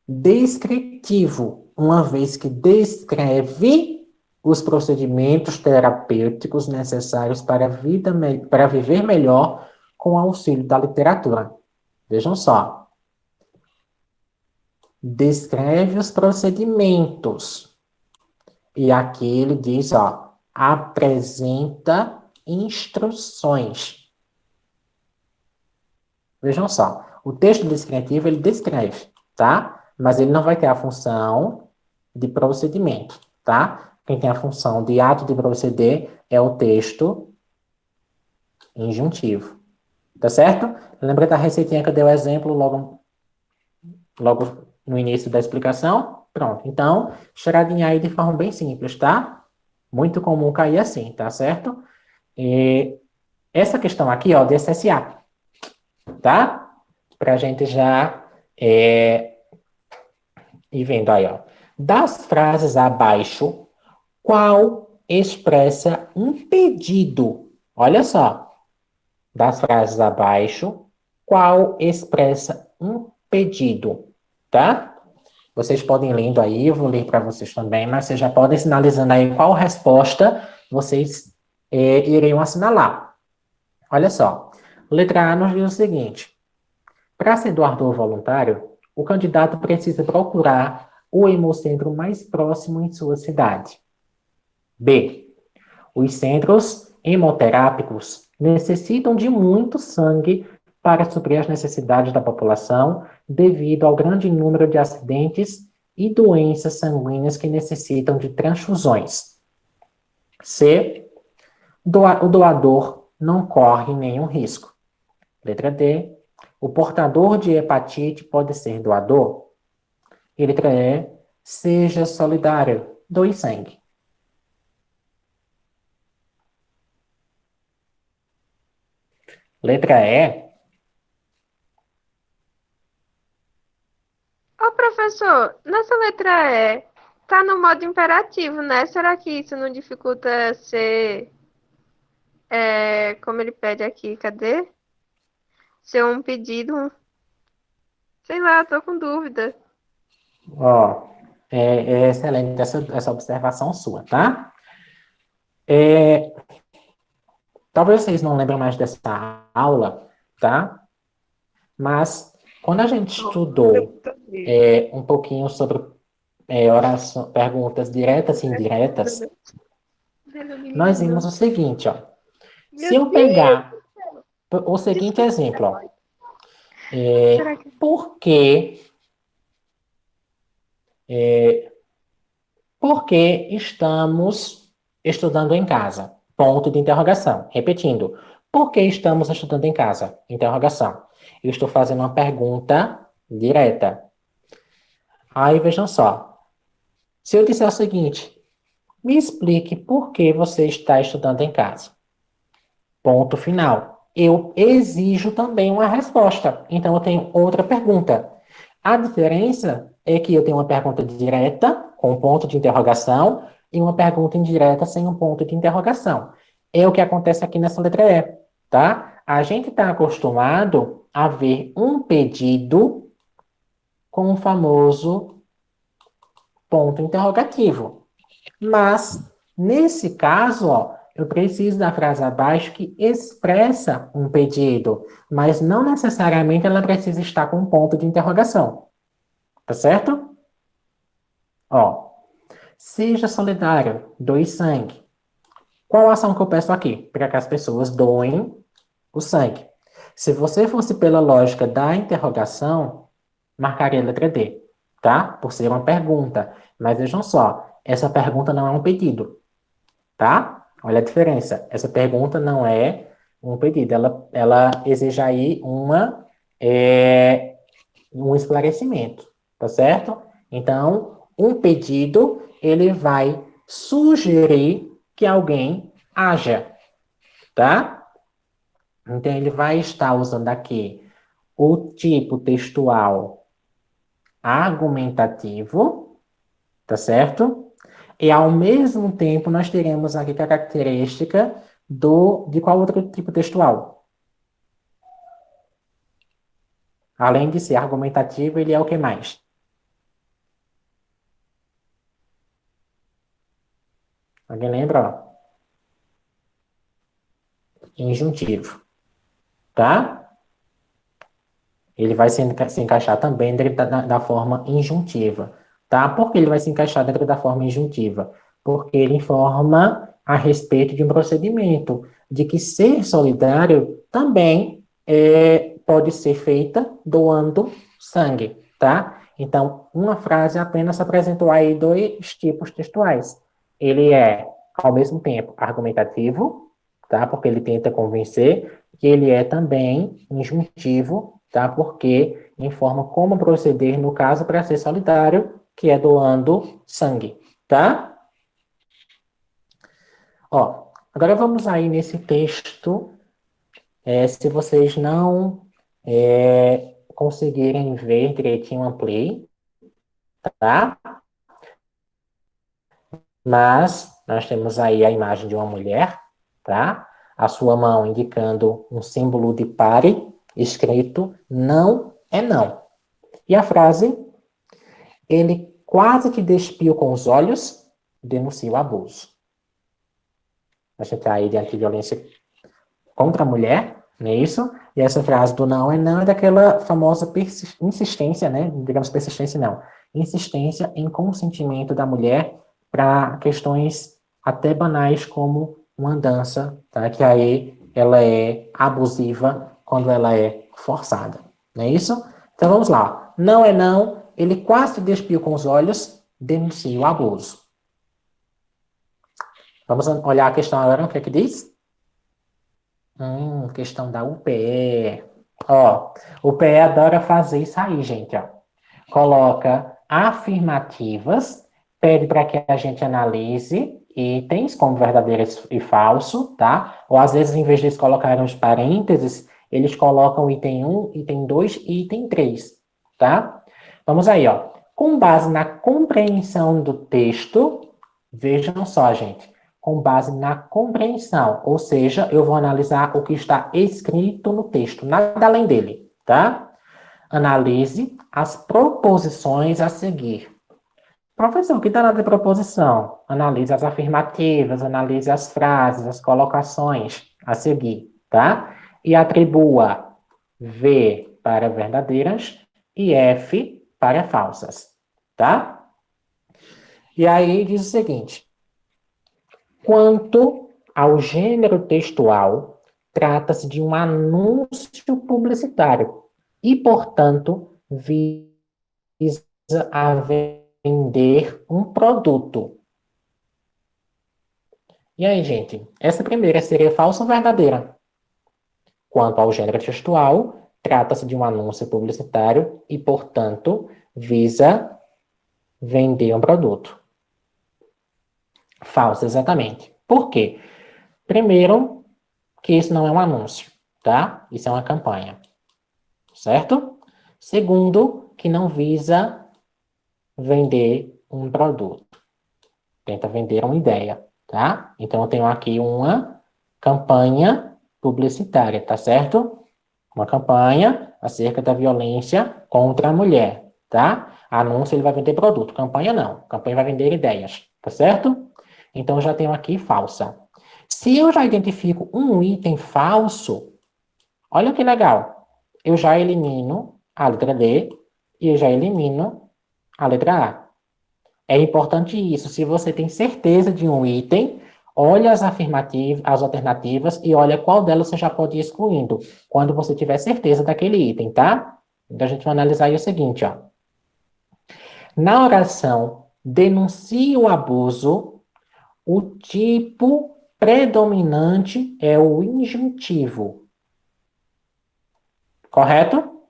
Descritivo, uma vez que descreve os procedimentos terapêuticos necessários para para viver melhor com o auxílio da literatura. Vejam só. Descreve os procedimentos. E aqui ele diz, ó, apresenta instruções. Vejam só, o texto descritivo ele descreve, tá? Mas ele não vai ter a função de procedimento, tá? Quem tem a função de ato de proceder é o texto injuntivo, tá certo? Lembra da receitinha que eu dei o exemplo logo no início da explicação? Pronto, então, charadinha aí de forma bem simples, tá? Muito comum cair assim, tá certo? E essa questão aqui, ó, de SSA, tá? Para a gente já ir vendo aí, ó. Das frases abaixo, qual expressa um pedido? Olha só. Das frases abaixo, qual expressa um pedido? Tá? Vocês podem ir lendo aí, eu vou ler para vocês também, mas vocês já podem sinalizando aí qual resposta vocês iriam assinalar. Olha só. Letra A nos diz o seguinte: para ser doador voluntário, o candidato precisa procurar o hemocentro mais próximo em sua cidade. B. Os centros hemoterápicos necessitam de muito sangue para suprir as necessidades da população devido ao grande número de acidentes e doenças sanguíneas que necessitam de transfusões. C. O doador não corre nenhum risco. Letra D. O portador de hepatite pode ser doador. E letra E. Seja solidário. Doe sangue. Letra E. Ô, professor, nessa letra E, tá no modo imperativo, né? Será que isso não dificulta ser, como ele pede aqui, cadê? Ser um pedido, sei lá, tô com dúvida. Ó, é excelente essa observação sua, tá? É, talvez vocês não lembrem mais dessa aula, tá? Mas quando a gente estudou um pouquinho sobre oração, perguntas diretas e indiretas, nós vimos o seguinte, ó. Se Meu eu Deus! pegar o seguinte exemplo, ó. Será que... Por que, por que estamos estudando em casa? Ponto de interrogação. Repetindo, por que estamos estudando em casa? Interrogação. Eu estou fazendo uma pergunta direta. Aí vejam só. Se eu disser o seguinte, me explique por que você está estudando em casa. Ponto final. Eu exijo também uma resposta. Então eu tenho outra pergunta. A diferença é que eu tenho uma pergunta direta, com um ponto de interrogação, e uma pergunta indireta sem um ponto de interrogação. É o que acontece aqui nessa letra E, tá? A gente está acostumado a ver um pedido com o famoso ponto interrogativo. Mas, nesse caso, ó, eu preciso da frase abaixo que expressa um pedido, mas não necessariamente ela precisa estar com um ponto de interrogação. Tá certo? Ó, seja solidário, doe sangue. Qual a ação que eu peço aqui? Para que as pessoas doem o sangue. Se você fosse pela lógica da interrogação, marcaria a letra D, tá? Por ser uma pergunta. Mas vejam só, essa pergunta não é um pedido, tá? Olha a diferença. Essa pergunta não é um pedido. Ela exige aí um esclarecimento, tá certo? Então, um pedido, ele vai sugerir que alguém haja, tá? Então, ele vai estar usando aqui o tipo textual argumentativo, tá certo? E, ao mesmo tempo, nós teremos aqui característica de qual outro tipo textual? Além de ser argumentativo, ele é o que mais? Alguém lembra? Ó? Injuntivo, tá? Ele vai se encaixar também dentro da forma injuntiva, tá? Por que ele vai se encaixar dentro da forma injuntiva? Porque ele informa a respeito de um procedimento, de que ser solidário também pode ser feita doando sangue, tá? Então, uma frase apenas apresentou aí dois tipos textuais. Ele é, ao mesmo tempo, argumentativo, tá? Porque ele tenta convencer, e ele é também injuntivo, tá? Porque informa como proceder no caso para ser solidário, que é doando sangue, tá? Ó, agora vamos aí nesse texto, se vocês não conseguirem ver direitinho o play, tá? Mas nós temos aí a imagem de uma mulher, tá? A sua mão indicando um símbolo de pare, escrito não é não. E a frase, ele quase te despiu com os olhos, denuncia o abuso. A gente está aí diante de violência contra a mulher, não é isso? E essa frase do não é daquela famosa insistência, né? Digamos persistência não. Insistência em consentimento da mulher para questões até banais como uma dança, tá? Que aí ela é abusiva quando ela é forçada, não é isso? Então vamos lá. Não é não, ele quase despiu com os olhos, denuncia o abuso. Vamos olhar a questão agora, o que é que diz? Questão da UPE. Ó, o UPE adora fazer isso aí, gente, ó. Coloca afirmativas, pede para que a gente analise itens como verdadeiro e falso, tá? Ou às vezes, em vez de eles colocarem os parênteses, eles colocam item 1, item 2 e item 3, tá? Vamos aí, ó. Com base na compreensão do texto, vejam só, gente, com base na compreensão, ou seja, eu vou analisar o que está escrito no texto, nada além dele, tá? Analise as proposições a seguir. Professor, o que está na proposição? Analise as afirmativas, analise as frases, as colocações a seguir, tá? E atribua V para verdadeiras e F para falsas, tá? E aí diz o seguinte: quanto ao gênero textual, trata-se de um anúncio publicitário e, portanto, visa a vender um produto. E aí, gente, essa primeira seria falsa ou verdadeira? Quanto ao gênero textual, trata-se de um anúncio publicitário e, portanto, visa vender um produto. Falsa, exatamente. Por quê? Primeiro, que isso não é um anúncio, tá? Isso é uma campanha, certo? Segundo, que não visa vender um produto. Tenta vender uma ideia, tá? Então, eu tenho aqui uma campanha publicitária, tá certo? Uma campanha acerca da violência contra a mulher, tá? Anúncio, ele vai vender produto. Campanha, não. Campanha vai vender ideias, tá certo? Então, eu já tenho aqui falsa. Se eu já identifico um item falso, olha que legal. Eu já elimino a letra D e eu já elimino a letra A. É importante isso. Se você tem certeza de um item, olha as afirmativas, as alternativas e olha qual delas você já pode ir excluindo, quando você tiver certeza daquele item, tá? Então a gente vai analisar aí o seguinte, ó. Na oração denuncie o abuso, o tipo predominante é o injuntivo. Correto?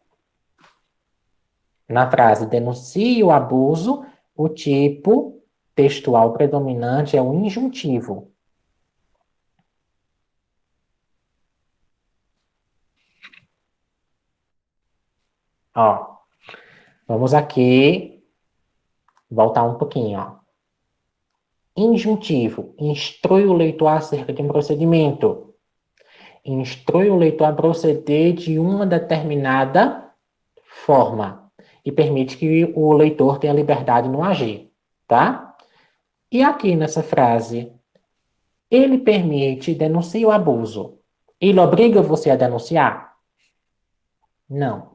Na frase denuncie o abuso, o tipo textual predominante é o injuntivo. Ó, vamos aqui voltar um pouquinho, ó. Injuntivo, instrui o leitor acerca de um procedimento. Instrui o leitor a proceder de uma determinada forma e permite que o leitor tenha liberdade no agir, tá? E aqui nessa frase, ele permite, denuncia o abuso. Ele obriga você a denunciar? Não,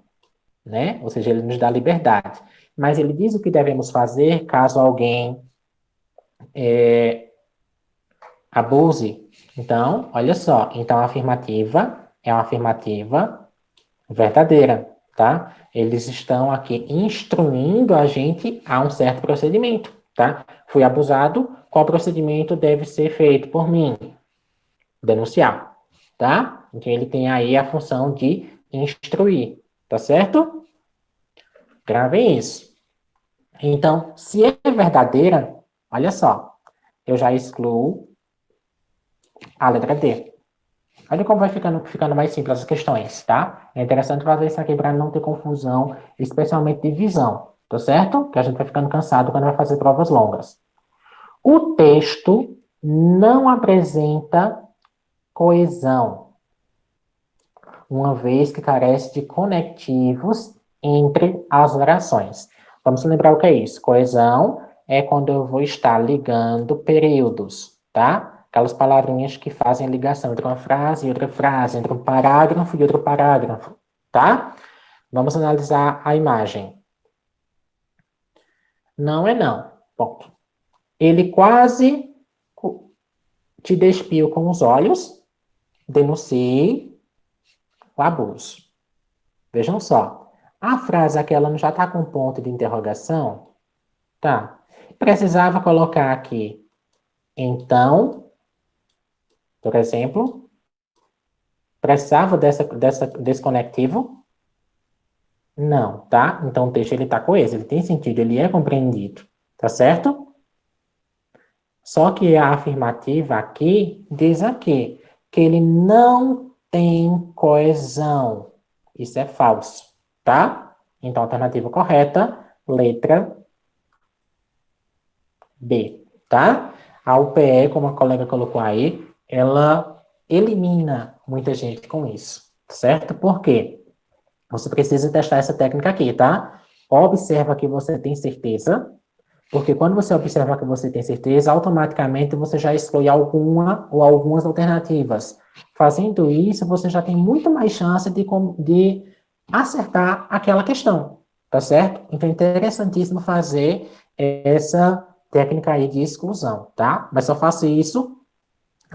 né? Ou seja, ele nos dá liberdade. Mas ele diz o que devemos fazer caso alguém abuse. Então, olha só. Então, a afirmativa é uma afirmativa verdadeira, tá? Eles estão aqui instruindo a gente a um certo procedimento, tá? Fui abusado, qual procedimento deve ser feito por mim? Denunciar, tá? Então, ele tem aí a função de instruir, tá certo? Gravem isso. Então, se é verdadeira, olha só, eu já excluo a letra D. Olha como vai ficando mais simples as questões, tá? É interessante fazer isso aqui para não ter confusão, especialmente de visão, tá certo? Que a gente vai ficando cansado quando vai fazer provas longas. O texto não apresenta coesão, uma vez que carece de conectivos entre as orações. Vamos lembrar o que é isso. Coesão é quando eu vou estar ligando períodos, tá? Aquelas palavrinhas que fazem ligação entre uma frase e outra frase, entre um parágrafo e outro parágrafo, tá? Vamos analisar a imagem. Não é não. Ponto. Ele quase te despiu com os olhos, denuncie o abuso. Vejam só. A frase aqui, ela não já está com ponto de interrogação? Tá. Precisava colocar aqui, então, por exemplo, precisava desse conectivo? Não, tá? Então o texto ele está coeso, ele tem sentido, ele é compreendido, tá certo? Só que a afirmativa aqui diz aqui que ele não tem coesão. Isso é falso, tá? Então, a alternativa correta, letra B, tá? A UPE, como a colega colocou aí, ela elimina muita gente com isso, certo? Por quê? Você precisa testar essa técnica aqui, tá? Observa que você tem certeza, porque quando você observa que você tem certeza, automaticamente você já exclui alguma ou algumas alternativas. Fazendo isso, você já tem muito mais chance de acertar aquela questão, tá certo? Então é interessantíssimo fazer essa técnica aí de exclusão, tá? Mas só faça isso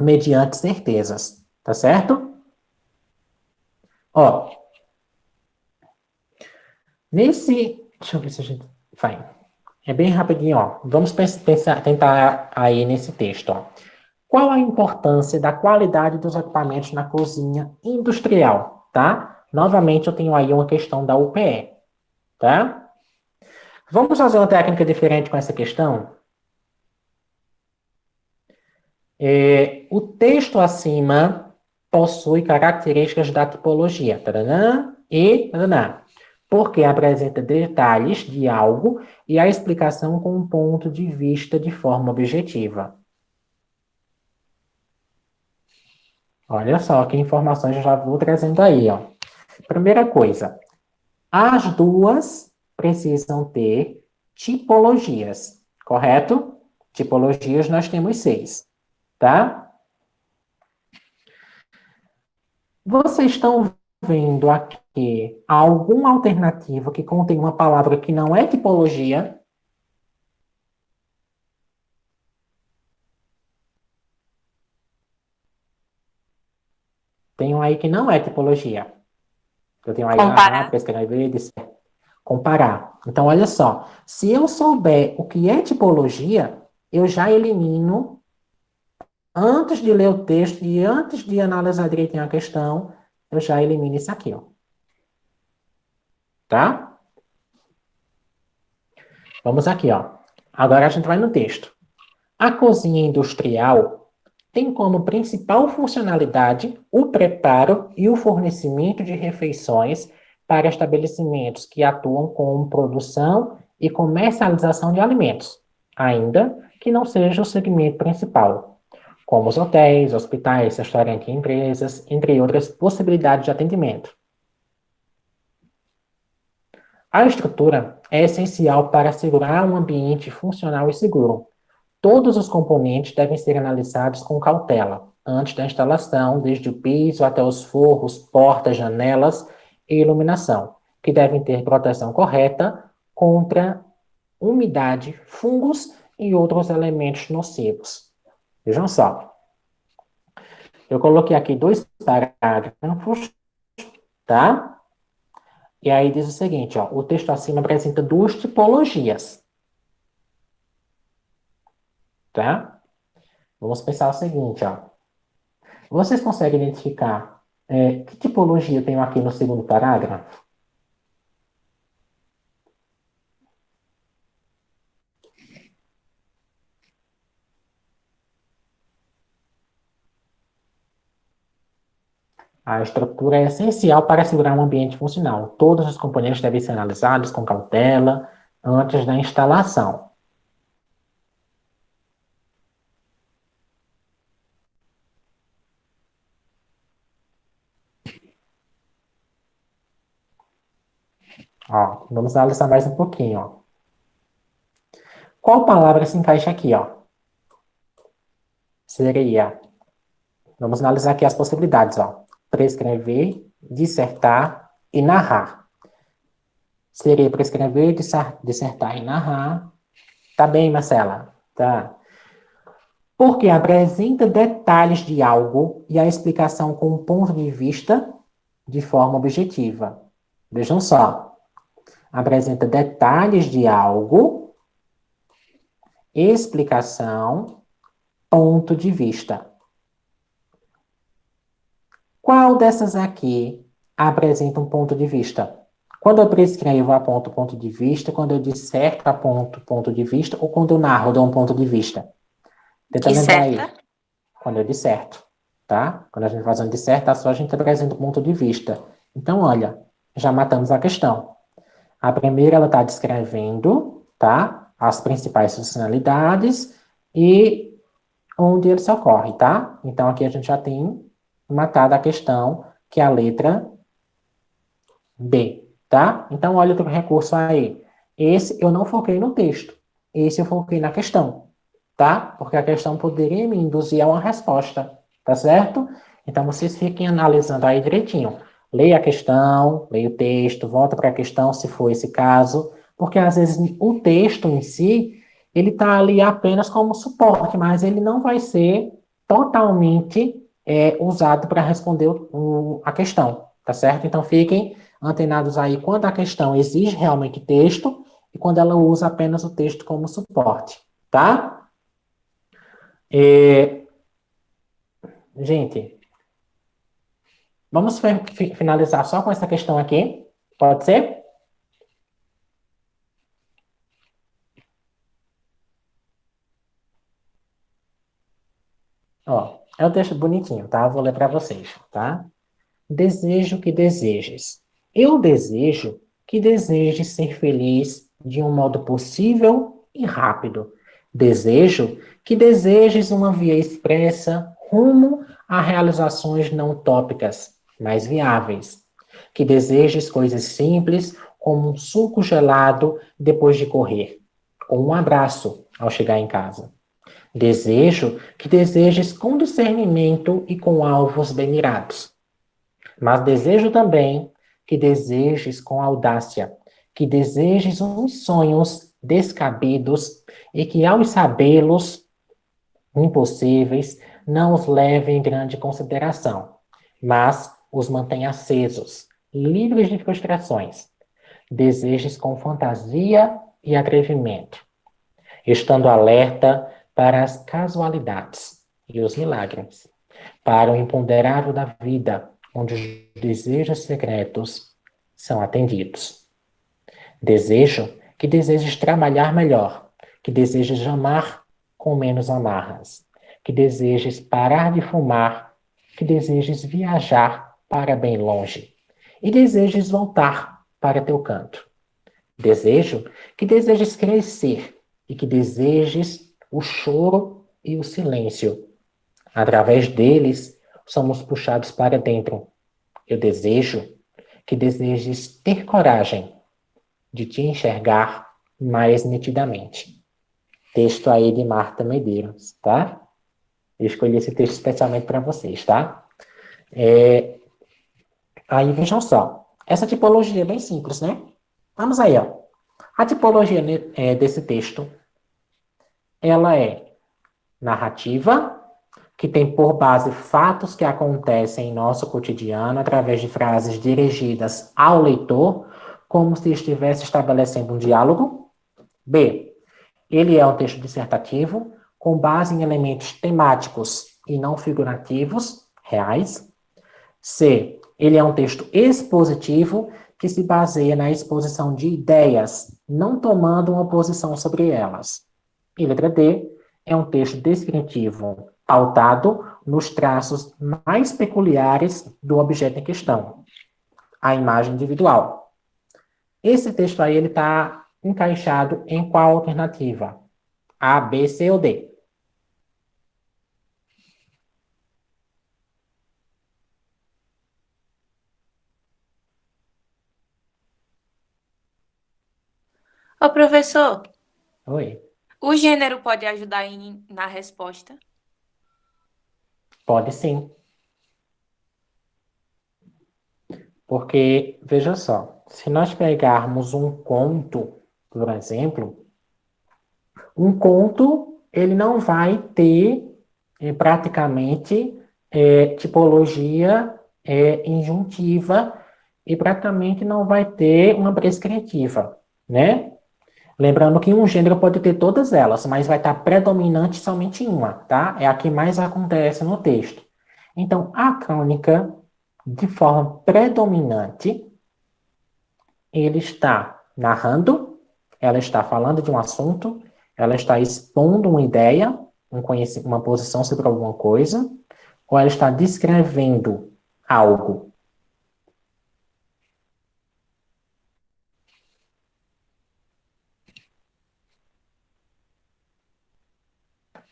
mediante certezas, tá certo? Ó, deixa eu ver se a gente vai. É bem rapidinho, ó. Vamos tentar aí nesse texto, ó. Qual a importância da qualidade dos equipamentos na cozinha industrial, tá? Novamente, eu tenho aí uma questão da UPE, tá? Vamos fazer uma técnica diferente com essa questão? O texto acima possui características da tipologia, taranã, e taranã, porque apresenta detalhes de algo e a explicação com um ponto de vista de forma objetiva. Olha só que informações eu já vou trazendo aí, ó. Primeira coisa, as duas precisam ter tipologias, correto? Tipologias nós temos 6, tá? Vocês estão vendo aqui alguma alternativa que contém uma palavra que não é tipologia? Tem um aí que não é tipologia. Eu tenho aí, Comparar. escrever, comparar. Então, olha só. Se eu souber o que é tipologia, eu já elimino, antes de ler o texto e antes de analisar direitinho a questão, eu já elimino isso aqui, ó. Tá? Vamos aqui, ó. Agora a gente vai no texto. A cozinha industrial tem como principal funcionalidade o preparo e o fornecimento de refeições para estabelecimentos que atuam com produção e comercialização de alimentos, ainda que não seja o segmento principal, como os hotéis, hospitais, restaurantes e empresas, entre outras possibilidades de atendimento. A estrutura é essencial para assegurar um ambiente funcional e seguro. Todos os componentes devem ser analisados com cautela antes da instalação, desde o piso até os forros, portas, janelas e iluminação, que devem ter proteção correta contra umidade, fungos e outros elementos nocivos. Vejam só, eu coloquei aqui 2 parágrafos, tá? E aí diz o seguinte, ó, o texto acima apresenta 2 tipologias, tá? Vamos pensar o seguinte, ó. Vocês conseguem identificar que tipologia eu tenho aqui no segundo parágrafo? A estrutura é essencial para assegurar um ambiente funcional. Todos os componentes devem ser analisados com cautela antes da instalação. Ó, vamos analisar mais um pouquinho, ó. Qual palavra se encaixa aqui, ó? Seria, vamos analisar aqui as possibilidades, ó. Prescrever, dissertar e narrar. Seria prescrever, dissertar e narrar. Tá bem, Marcela? Tá. Porque apresenta detalhes de algo e a explicação com um ponto de vista de forma objetiva. Vejam só. Apresenta detalhes de algo, explicação, ponto de vista. Qual dessas aqui apresenta um ponto de vista? Quando eu prescrevo, aponto ponto de vista, quando eu disserto, aponto ponto de vista, ou quando eu narro, dou um ponto de vista? Tenta lembrar aí. Quando eu disserto, tá? Quando a gente faz uma dissertação, a gente apresenta um ponto de vista. Então, olha, já matamos a questão. A primeira, ela está descrevendo, tá? As principais funcionalidades e onde ele ocorre, tá? Então, aqui a gente já tem matado a questão, que é a letra B, tá? Então, olha outro recurso aí. Esse eu não foquei no texto. Esse eu foquei na questão, tá? Porque a questão poderia me induzir a uma resposta, tá certo? Então, vocês fiquem analisando aí direitinho. Leia a questão, leia o texto, volta para a questão, se for esse caso, porque às vezes o texto em si, ele está ali apenas como suporte, mas ele não vai ser totalmente usado para responder a questão, tá certo? Então, fiquem antenados aí quando a questão exige realmente texto e quando ela usa apenas o texto como suporte, tá? Gente, vamos finalizar só com essa questão aqui, pode ser? Ó, é um texto bonitinho, tá? Vou ler para vocês, tá? Desejo que desejes. Eu desejo que desejes ser feliz de um modo possível e rápido. Desejo que desejes uma via expressa rumo a realizações não utópicas, mas viáveis. Que desejes coisas simples, como um suco gelado depois de correr, ou um abraço ao chegar em casa. Desejo que desejes com discernimento e com alvos bem mirados. Mas desejo também que desejes com audácia, que desejes uns sonhos descabidos e que, ao sabê-los impossíveis, não os leve em grande consideração, mas os mantenha acesos, livres de frustrações. Desejes com fantasia e atrevimento, estando alerta para as casualidades e os milagres, para o imponderável da vida, onde os desejos secretos são atendidos. Desejo que desejes trabalhar melhor, que desejes amar com menos amarras, que desejes parar de fumar, que desejes viajar para bem longe e desejes voltar para teu canto. Desejo que desejes crescer e que desejes o choro e o silêncio. Através deles, somos puxados para dentro. Eu desejo que desejes ter coragem de te enxergar mais nitidamente. Texto aí de Marta Medeiros, tá? Eu escolhi esse texto especialmente para vocês, tá? Aí vejam só. Essa tipologia é bem simples, né? Vamos aí, ó. A tipologia desse texto, ela é narrativa, que tem por base fatos que acontecem em nosso cotidiano através de frases dirigidas ao leitor, como se estivesse estabelecendo um diálogo. B. Ele é um texto dissertativo, com base em elementos temáticos e não figurativos, reais. C. Ele é um texto expositivo, que se baseia na exposição de ideias, não tomando uma posição sobre elas. E letra D. É um texto descritivo, pautado nos traços mais peculiares do objeto em questão, a imagem individual. Esse texto aí, ele está encaixado em qual alternativa? A, B, C ou D? Ô, professor, Oi. o gênero pode ajudar na resposta? Pode sim. Porque, veja só, se nós pegarmos um conto, por exemplo, um conto, ele não vai ter praticamente tipologia injuntiva e praticamente não vai ter uma prescritiva, né? Lembrando que um gênero pode ter todas elas, mas vai estar predominante somente em uma, tá? É a que mais acontece no texto. Então, a crônica, de forma predominante, ele está narrando, ela está falando de um assunto, ela está expondo uma ideia, uma posição sobre alguma coisa, ou ela está descrevendo algo.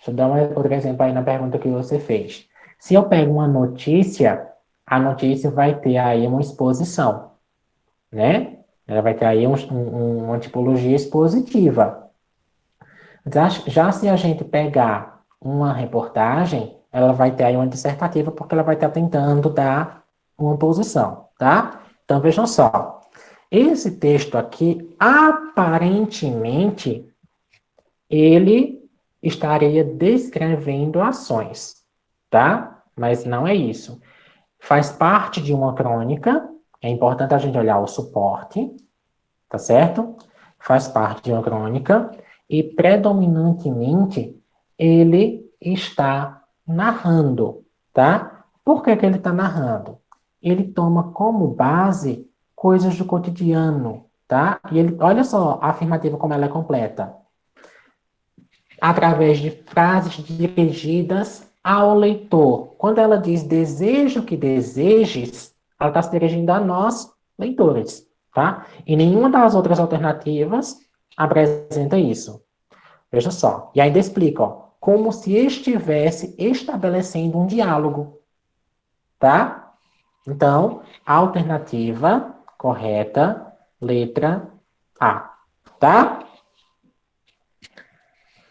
Deixa eu dar outro exemplo aí na pergunta que você fez. Se eu pego uma notícia, a notícia vai ter aí uma exposição, né? Ela vai ter aí uma tipologia expositiva. Já se a gente pegar uma reportagem, ela vai ter aí uma dissertativa, porque ela vai estar tentando dar uma posição, tá? Então, vejam só. Esse texto aqui, aparentemente, ele estaria descrevendo ações, tá? Mas não é isso. Faz parte de uma crônica, é importante a gente olhar o suporte, tá certo? Faz parte de uma crônica e predominantemente ele está narrando, tá? Por que que ele está narrando? Ele toma como base coisas do cotidiano, tá? E ele, olha só a afirmativa como ela é completa. Através de frases dirigidas ao leitor. Quando ela diz desejo que desejes, ela está se dirigindo a nós, leitores, tá? E nenhuma das outras alternativas apresenta isso. Veja só. E ainda explica, ó, como se estivesse estabelecendo um diálogo, tá? Então, alternativa correta, letra A, tá?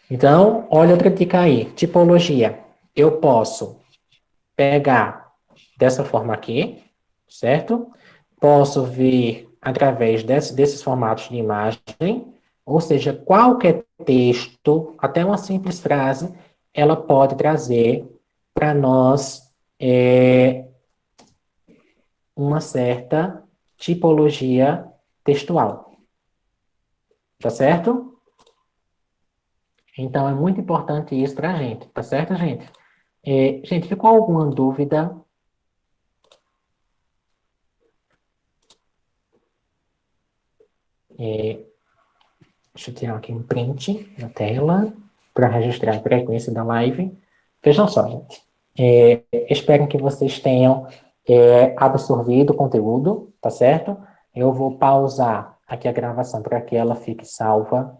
Então, olha outra dica aí. Tipologia. Eu posso pegar dessa forma aqui, certo? Posso ver através desses formatos de imagem, ou seja, qualquer texto, até uma simples frase, ela pode trazer para nós uma certa tipologia textual. Tá certo? Então, é muito importante isso para a gente, tá certo, gente? Gente, ficou alguma dúvida? Deixa eu tirar aqui um print na tela para registrar a frequência da live. Vejam só, gente. Espero que vocês tenham absorvido o conteúdo, tá certo? Eu vou pausar aqui a gravação para que ela fique salva